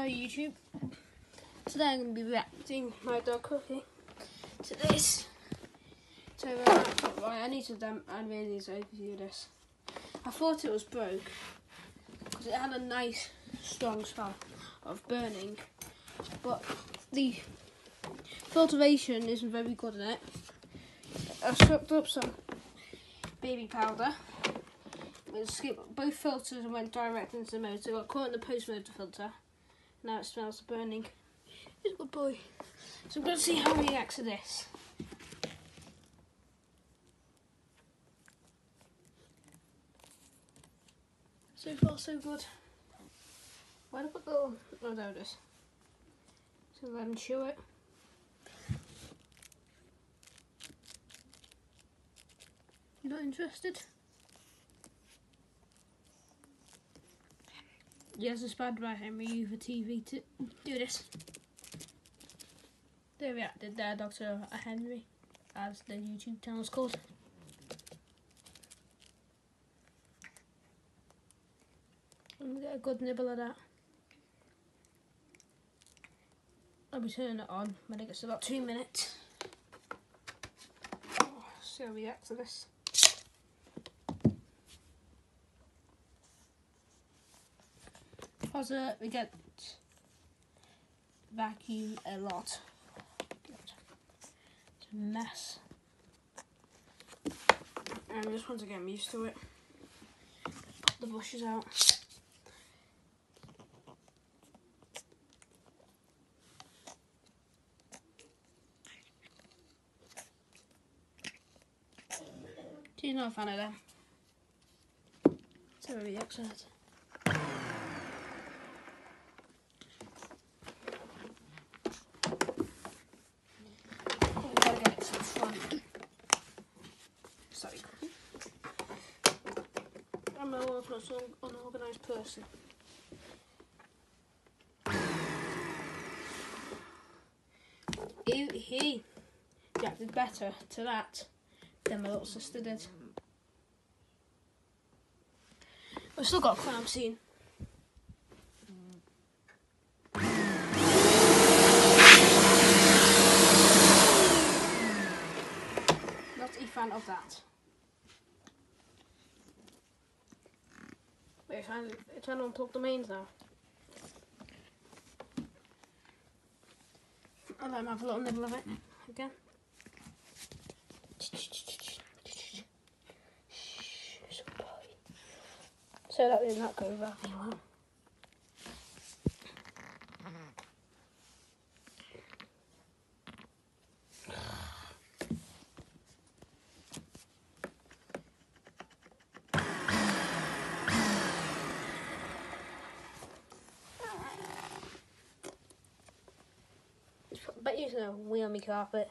Hi YouTube. Today I'm going to be reacting my dog Cookie to this. So right, I really need to overview this. I thought it was broke because it had a nice strong smell of burning, but the filtration isn't very good in it. I sucked up some baby powder. It skipped both filters and went direct into the motor. Got caught in the post motor filter. Now it smells of burning. He's a good boy. So I'm going to see how he reacts to this. So far so good. Why did I put the little... Oh, there it is. So let him chew it. You not interested? Yes, it's bad by Henry U for TV to do this. They reacted there, Dr. Henry, as the YouTube channel is called. I'm gonna get a good nibble of that. I'll be turning it on when it gets to about 2 minutes. Oh, see how we react to this. We get vacuum a lot. It's a mess. And just want to get used to it. Put the bushes out. She's not a fan of them. So really excited. Sorry, Cookie. I'm not so unorganised person. He reacted better to that than my little sister did. We've still got a crime scene. Not a fan of that. Wait, trying to unplug the mains now. I'll let him have a little nibble of it again. So that did not go very well. I bet you there's a wee on my carpet.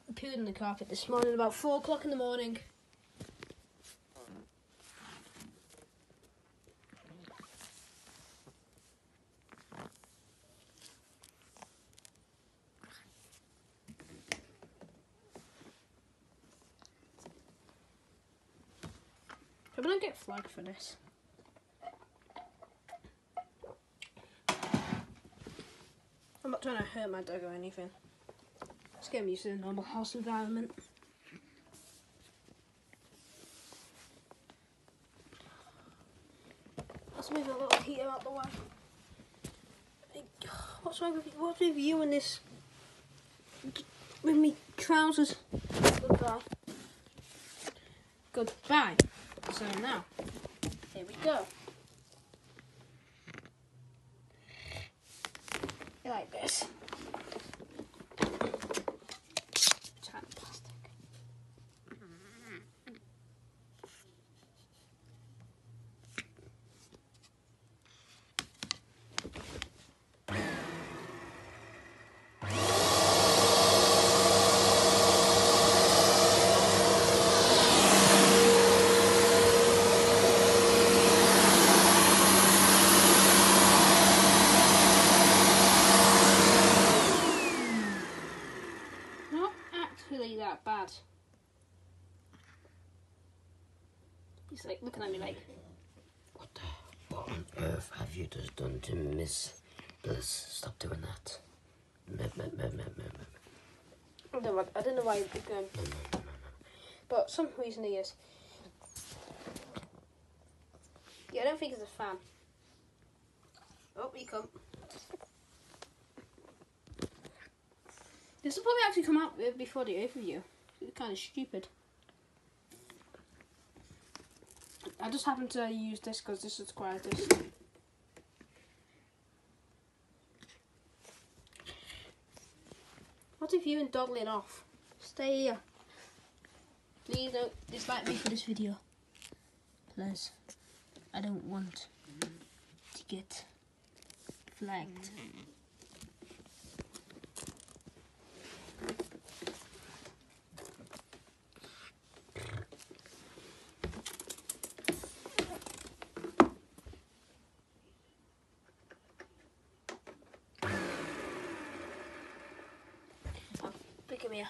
I pooed on the carpet this morning about 4 o'clock in the morning. I'm gonna get flagged for this. I'm not trying to hurt my dog or anything. Just get him used to the normal house environment. Let's move a little heater out the way. What's wrong with you and this? With me trousers. Goodbye. Goodbye. So now, here we go. You like this? Tiny plastic. That bad. He's like looking at me like, what on earth have you just done to Miss Liz, stop doing that. I don't know why he's going. But some reason he is. Yeah, I don't think he's a fan. Oh, he come. This will probably actually come out before the overview. It's kind of stupid. I just happened to use this because this is quietest. What if you and Dogling off? Stay here. Please don't dislike me for this video. Please. I don't want to get flagged. Pick him here.